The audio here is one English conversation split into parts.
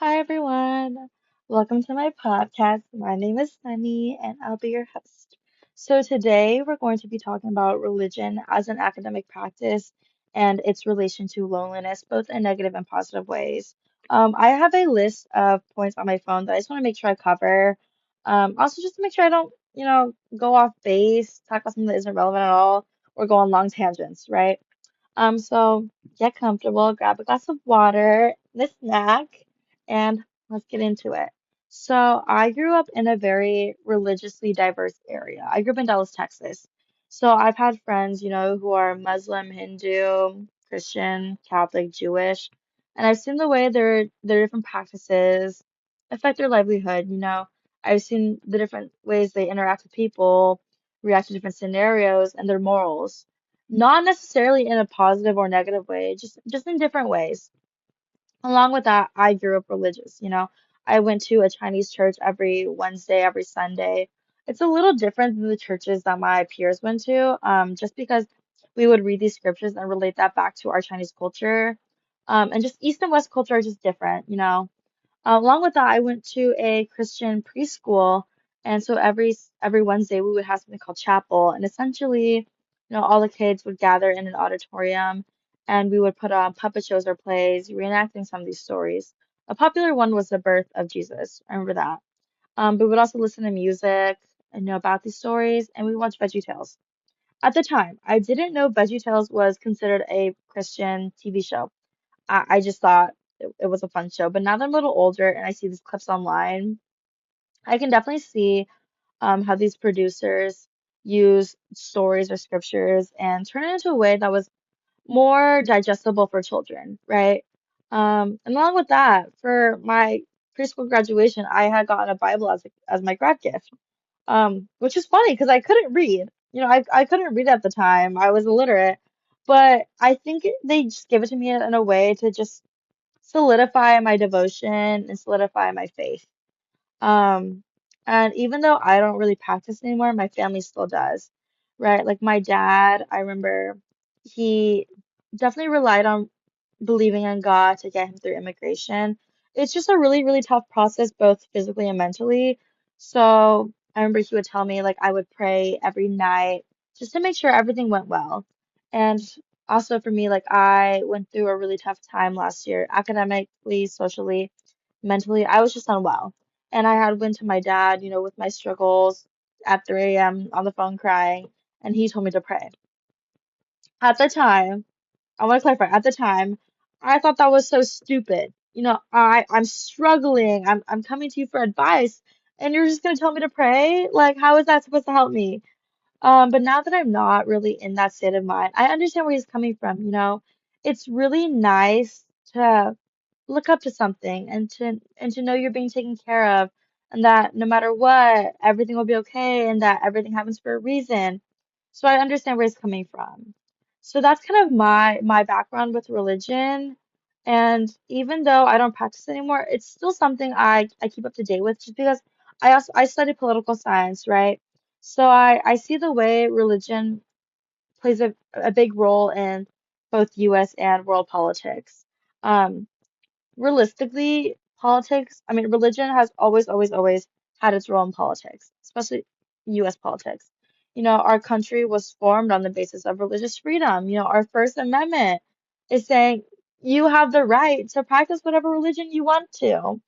Hi everyone. Welcome to my podcast. My name is Sunny and I'll be your host. So today we're going to be talking about religion as an academic practice and its relation to loneliness, both in negative and positive ways. I have a list of points on my phone that I just want to make sure I cover. Also just to make sure I don't, go off base, talk about something that isn't relevant at all, or go on long tangents, right? So get comfortable, grab a glass of water, and a snack, and let's get into it. So I grew up in a very religiously diverse area. I grew up in Dallas, Texas. So I've had friends, who are Muslim, Hindu, Christian, Catholic, Jewish, and I've seen the way their different practices affect their livelihood. I've seen the different ways they interact with people, react to different scenarios, and their morals. Not necessarily in a positive or negative way, just in different ways. Along with that, I grew up religious. I went to a Chinese church every Wednesday, every Sunday. It's a little different than the churches that my peers went to, just because we would read these scriptures and relate that back to our Chinese culture. And just East and West culture are just different. Along with that, I went to a Christian preschool, and so every Wednesday we would have something called chapel, and essentially, all the kids would gather in an auditorium, and we would put on puppet shows or plays, reenacting some of these stories. A popular one was the birth of Jesus. I remember that. But we would also listen to music and know about these stories, and we watched VeggieTales. At the time, I didn't know VeggieTales was considered a Christian TV show. I just thought it was a fun show. But now that I'm a little older and I see these clips online, I can definitely see how these producers use stories or scriptures and turn it into a way that was more digestible for children, right? And along with that, for my preschool graduation, I had gotten a Bible as my grad gift, which is funny because I couldn't read. I couldn't read at the time. I was illiterate, but I think they just give it to me in a way to just solidify my devotion and solidify my faith. Um, and even though I don't really practice anymore, my family still does, right? Like my dad, I remember he definitely relied on believing in God to get him through immigration. It's just a really, really tough process, both physically and mentally. So I remember he would tell me, like, I would pray every night just to make sure everything went well. And also for me, like, I went through a really tough time last year, academically, socially, mentally. I was just unwell. And I had went to my dad, with my struggles at 3 a.m. on the phone crying, and he told me to pray. At the time, I want to clarify, at the time, I thought that was so stupid. I'm struggling. I'm coming to you for advice, and you're just gonna tell me to pray? Like, how is that supposed to help me? But now that I'm not really in that state of mind, I understand where he's coming from. It's really nice to look up to something and to know you're being taken care of and that no matter what, everything will be okay and that everything happens for a reason. So I understand where he's coming from. So that's kind of my background with religion. And even though I don't practice anymore, it's still something I keep up to date with just because I study political science, right? So I see the way religion plays a big role in both US and world politics. Um, Realistically, religion has always, always, always had its role in politics, especially US politics. Our country was formed on the basis of religious freedom. Our First Amendment is saying you have the right to practice whatever religion you want to.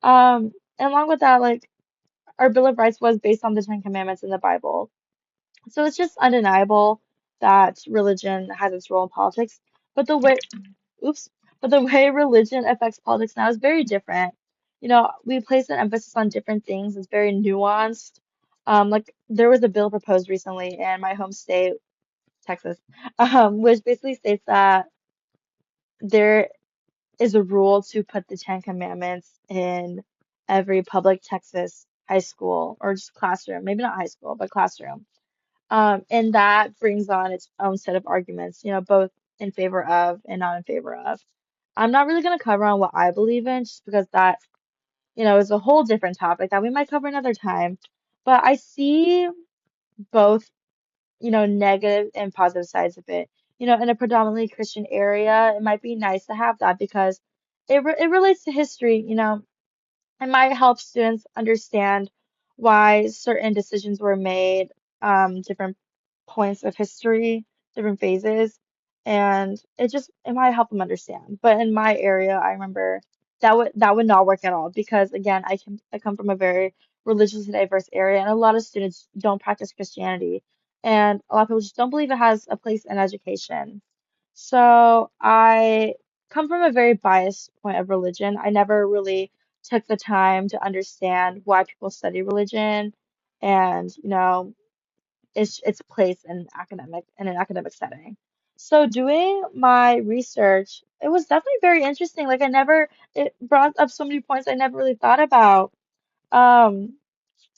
And along with that, like our Bill of Rights was based on the Ten Commandments in the Bible. So it's just undeniable that religion has its role in politics. But the way oops, but the way religion affects politics now is very different. We place an emphasis on different things. It's very nuanced. Like there was a bill proposed recently in my home state, Texas, which basically states that there is a rule to put the Ten Commandments in every public Texas high school or just classroom, maybe not high school, but classroom. And that brings on its own set of arguments, both in favor of and not in favor of. I'm not really going to cover on what I believe in just because that, is a whole different topic that we might cover another time. But I see both, negative and positive sides of it. In a predominantly Christian area, it might be nice to have that because it relates to history, it might help students understand why certain decisions were made, different points of history, different phases, and it might help them understand. But in my area, I remember that would not work at all because again, I come from a very religiously diverse area, and a lot of students don't practice Christianity, and a lot of people just don't believe it has a place in education. So I come from a very biased point of religion. I never really took the time to understand why people study religion and, its place in an academic setting. So doing my research, it was definitely very interesting. Like it brought up so many points I never really thought about. Um,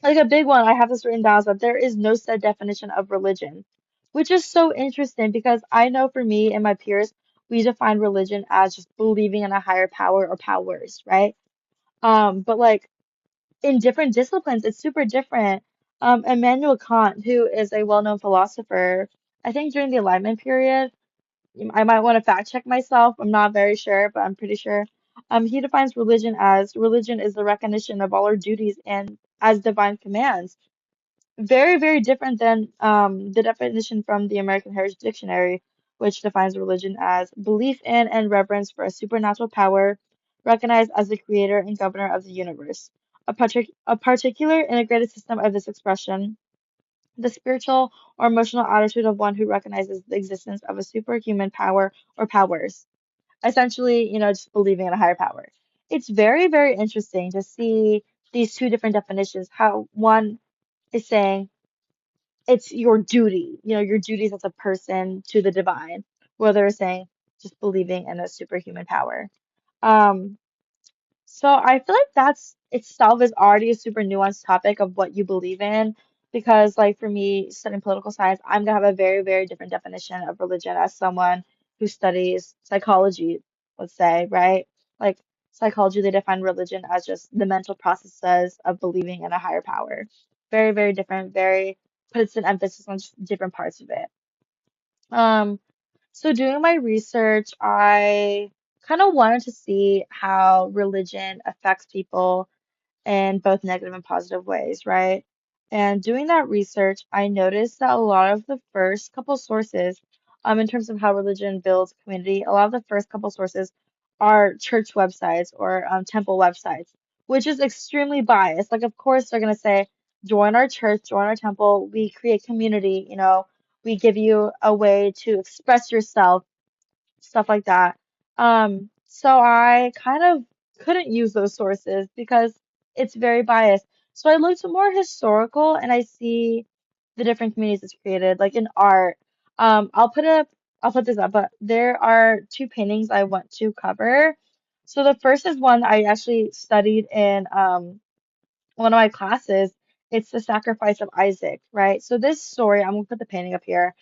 like a big one, I have this written down, is that there is no set definition of religion, which is so interesting because I know for me and my peers, we define religion as just believing in a higher power or powers, right? But like in different disciplines, it's super different. Immanuel Kant, who is a well-known philosopher, I think during the Enlightenment period, I might want to fact check myself. I'm not very sure, but I'm pretty sure. He defines religion is the recognition of all our duties and as divine commands. Very, very different than the definition from the American Heritage Dictionary, which defines religion as belief in and reverence for a supernatural power recognized as the creator and governor of the universe. A particular integrated system of this expression, the spiritual or emotional attitude of one who recognizes the existence of a superhuman power or powers. Essentially, just believing in a higher power. It's very, very interesting to see these two different definitions, how one is saying it's your duty, your duties as a person to the divine, where they're saying just believing in a superhuman power. Um, so I feel like that's itself is already a super nuanced topic of what you believe in, because like for me, studying political science, I'm gonna have a very, very different definition of religion as someone who studies psychology, let's say, right? Like psychology, they define religion as just the mental processes of believing in a higher power. Very, very different, very puts an emphasis on just different parts of it. Um, so doing my research, I kind of wanted to see how religion affects people in both negative and positive ways, right? And doing that research, I noticed that a lot of the first couple sources, in terms of how religion builds community, a lot of the first couple sources are church websites or temple websites, which is extremely biased. Like, of course, they're going to say, join our church, join our temple, we create community, we give you a way to express yourself, stuff like that. So I kind of couldn't use those sources because it's very biased. So I looked more historical and I see the different communities it's created, like in art. I'll put this up, but there are two paintings I want to cover. So the first is one I actually studied in one of my classes. It's the sacrifice of Isaac, right? So this story, I'm gonna put the painting up here.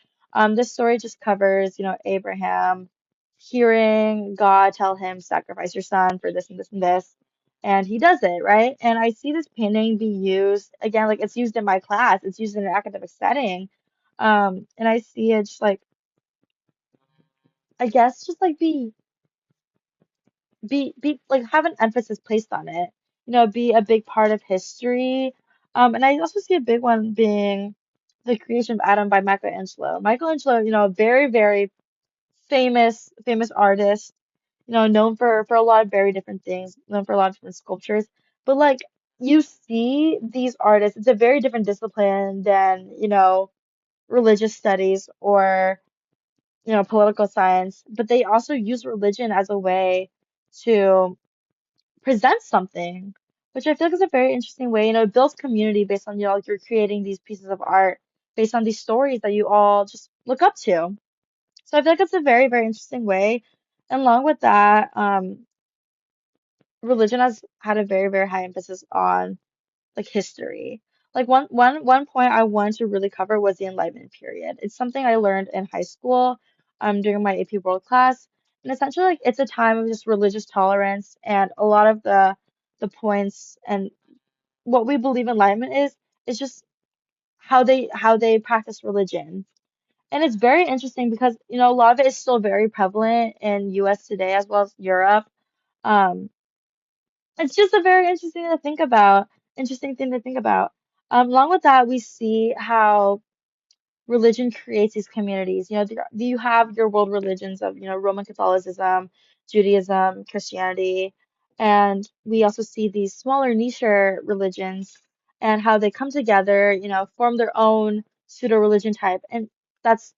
This story just covers, Abraham hearing God tell him, sacrifice your son for this and this and this, and he does it, right? And I see this painting be used again, like it's used in my class, it's used in an academic setting, and I see it just like, I guess, just like be like have an emphasis placed on it, be a big part of history. And I also see a big one being the creation of Adam by Michelangelo. Michelangelo, very, very famous artist, known for a lot of very different things, known for a lot of different sculptures. But like you see these artists, it's a very different discipline than, religious studies or, political science, but they also use religion as a way to present something, which I feel like is a very interesting way. It builds community based on, like you're creating these pieces of art based on these stories that you all just look up to. So I feel like it's a very, very interesting way. And along with that, religion has had a very, very high emphasis on like history. Like one point I wanted to really cover was the Enlightenment period. It's something I learned in high school, during my AP World class. And essentially like it's a time of just religious tolerance and a lot of the points and what we believe enlightenment is just how they practice religion. And it's very interesting because, a lot of it is still very prevalent in US today as well as Europe. Um, it's just a very interesting thing to think about. Along with that, we see how religion creates these communities. You have your world religions of, Roman Catholicism, Judaism, Christianity, and we also see these smaller niche religions and how they come together, form their own pseudo religion type. And that's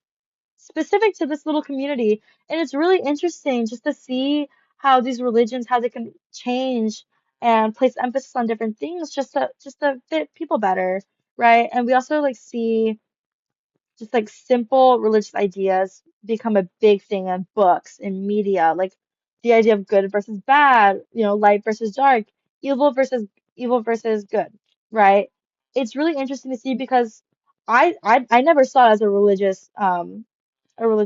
specific to this little community. And it's really interesting just to see how these religions, how they can change and place emphasis on different things just to fit people better, right? And we also like see just like simple religious ideas become a big thing in books, in media, like the idea of good versus bad, light versus dark, evil versus evil versus good, right? It's really interesting to see because I never saw it as a religious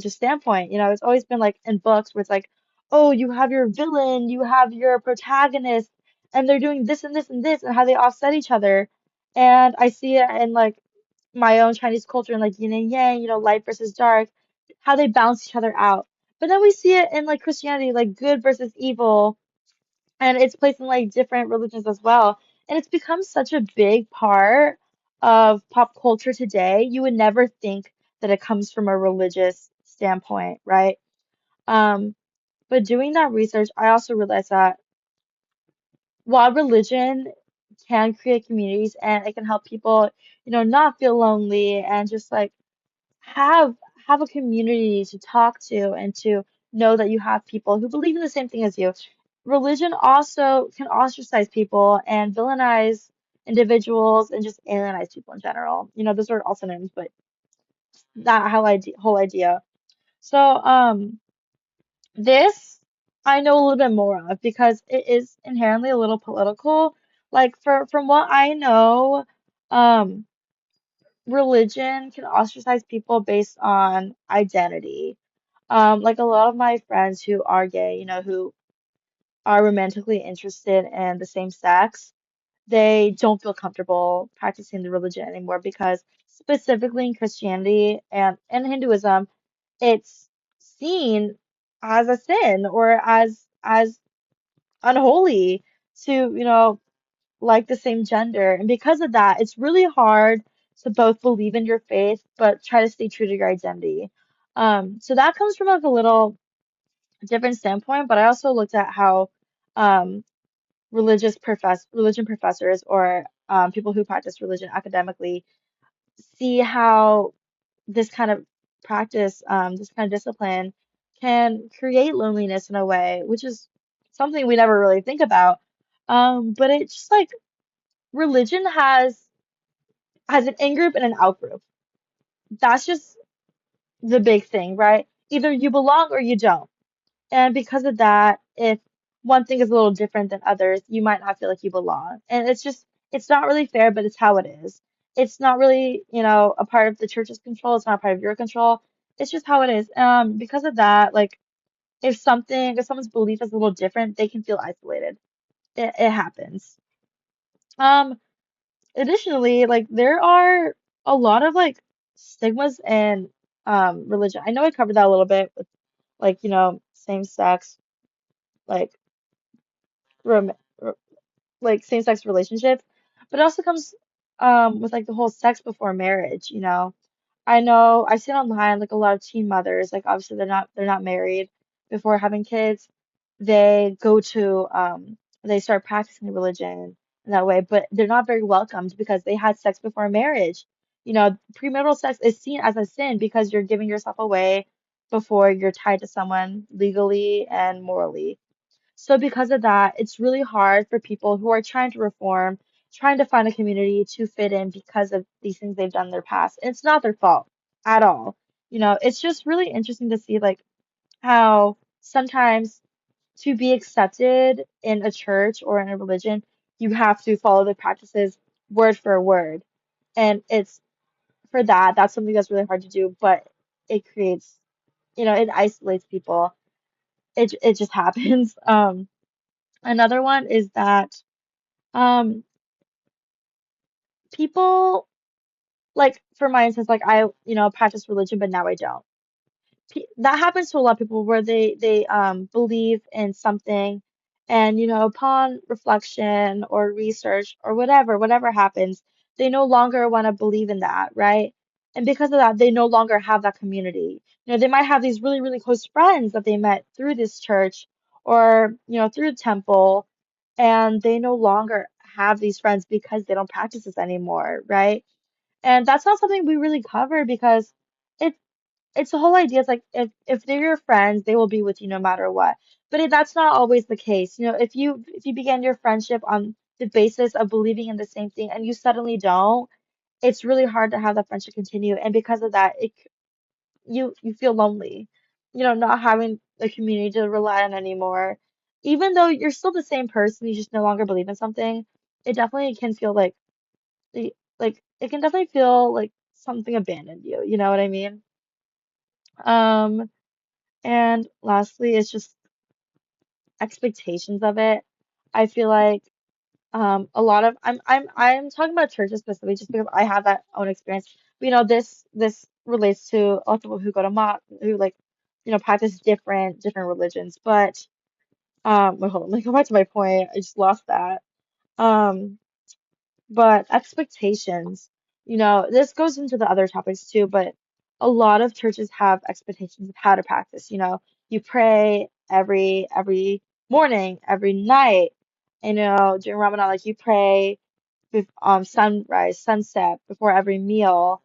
standpoint. It's always been like in books where it's like, oh, you have your villain, you have your protagonist, and they're doing this and this and this, and how they offset each other. And I see it in like my own Chinese culture and like yin and yang, light versus dark, how they balance each other out. But then we see it in like Christianity, like good versus evil, and it's placed in like different religions as well. And it's become such a big part of pop culture today. You would never think that it comes from a religious standpoint, right? Um, but doing that research, I also realized that while religion can create communities and it can help people, not feel lonely and just like have have a community to talk to and to know that you have people who believe in the same thing as you. Religion also can ostracize people and villainize individuals and just alienize people in general. Those are all synonyms, but that whole idea. So, this I know a little bit more of because it is inherently a little political. Like from what I know, um, religion can ostracize people based on identity. Like a lot of my friends who are gay, who are romantically interested in the same sex, they don't feel comfortable practicing the religion anymore because specifically in Christianity and Hinduism, it's seen as a sin or as unholy to, like the same gender. And because of that, it's really hard to both believe in your faith but try to stay true to your identity. So that comes from like a little different standpoint, but I also looked at how um, religion professors or people who practice religion academically see how this kind of practice, this kind of discipline can create loneliness in a way, which is something we never really think about. But it's just like religion has an in-group and an out-group. That's just the big thing, right? Either you belong or you don't. And because of that, if one thing is a little different than others, you might not feel like you belong. And it's not really fair, but it's how it is. It's not really, a part of the church's control. It's not a part of your control. It's just how it is. Because of that, like if someone's belief is a little different, they can feel isolated. It happens. Um, Additionally, like there are a lot of like stigmas and religion. I know I covered that a little bit with like, same sex, like rom like same-sex relationships, but it also comes with like the whole sex before marriage, I know I've seen online like a lot of teen mothers, like obviously they're not married before having kids. They go to they start practicing religion in that way, but they're not very welcomed because they had sex before marriage. Premarital sex is seen as a sin because you're giving yourself away before you're tied to someone legally and morally. So because of that, it's really hard for people who are trying to reform, trying to find a community to fit in because of these things they've done in their past. And it's not their fault at all. It's just really interesting to see like how sometimes to be accepted in a church or in a religion, you have to follow the practices word for word. And it's for that's something that's really hard to do, but it creates, it isolates people. It just happens. Another one is that um people like for my instance, like I, practice religion, but now I don't. That happens to a lot of people where they believe in something And, upon reflection or research or whatever happens, they no longer want to believe in that, right? And because of that, they no longer have that community. They might have these really, really close friends that they met through this church or, through the temple, and they no longer have these friends because they don't practice this anymore, right? And that's not something we really cover because it it's the whole idea. It's like if they're your friends, they will be with you no matter what. But that's not always the case. If you begin your friendship on the basis of believing in the same thing and you suddenly don't, it's really hard to have that friendship continue. And because of that, you feel lonely. Not having a community to rely on anymore. Even though you're still the same person, you just no longer believe in something. It definitely can feel like it can definitely feel like something abandoned you. You know what I mean? Um. And lastly, it's just expectations of it. I feel like a lot of I'm talking about churches specifically just because I have that own experience. But, this relates to a lot of people who go to who like practice different religions. But wait, hold on, let me go back to my point. I just lost that. Um But expectations, this goes into the other topics too, but a lot of churches have expectations of how to practice. You pray every morning, every night. During Ramadan, like you pray sunrise, sunset, before every meal.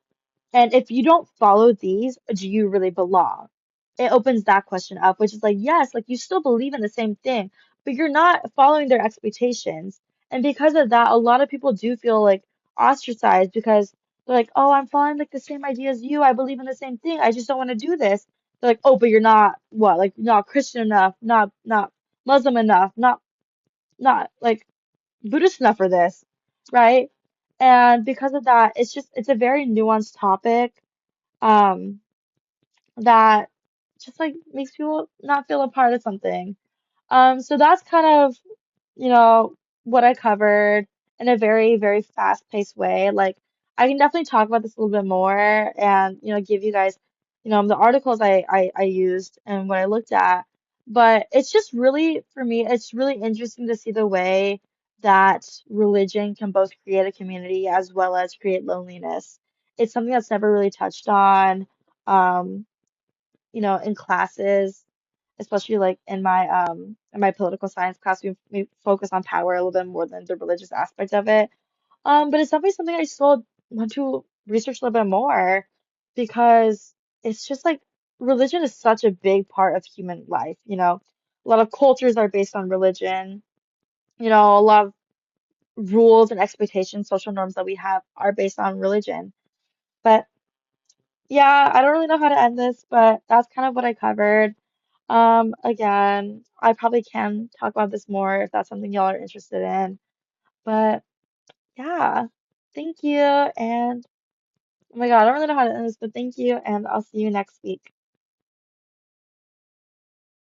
And if you don't follow these, do you really belong? It opens that question up, which is like, yes, like you still believe in the same thing, but you're not following their expectations. And because of that, a lot of people do feel like ostracized because they're like, oh, I'm following like the same idea as you. I believe in the same thing. I just don't want to do this. They're like, oh, but you're not what? Like you're not Christian enough, not Muslim enough, not like Buddhist enough for this, right? And because of that, it's a very nuanced topic um that just like makes people not feel a part of something. So that's kind of, you know, what I covered in a very, very fast-paced way. Like, I can definitely talk about this a little bit more and, give you guys, the articles I used and what I looked at. But it's just really, for me, it's really interesting to see the way that religion can both create a community as well as create loneliness. It's something that's never really touched on. Um, in classes, especially like in my political science class, we focus on power a little bit more than the religious aspect of it. But it's definitely something I still want to research a little bit more because it's just like religion is such a big part of human life. A lot of cultures are based on religion. A lot of rules and expectations, social norms that we have are based on religion. But yeah, I don't really know how to end this, but that's kind of what I covered. Again, I probably can talk about this more if that's something y'all are interested in. But yeah, thank you. And oh my God, I don't really know how to end this, but thank you, and I'll see you next week.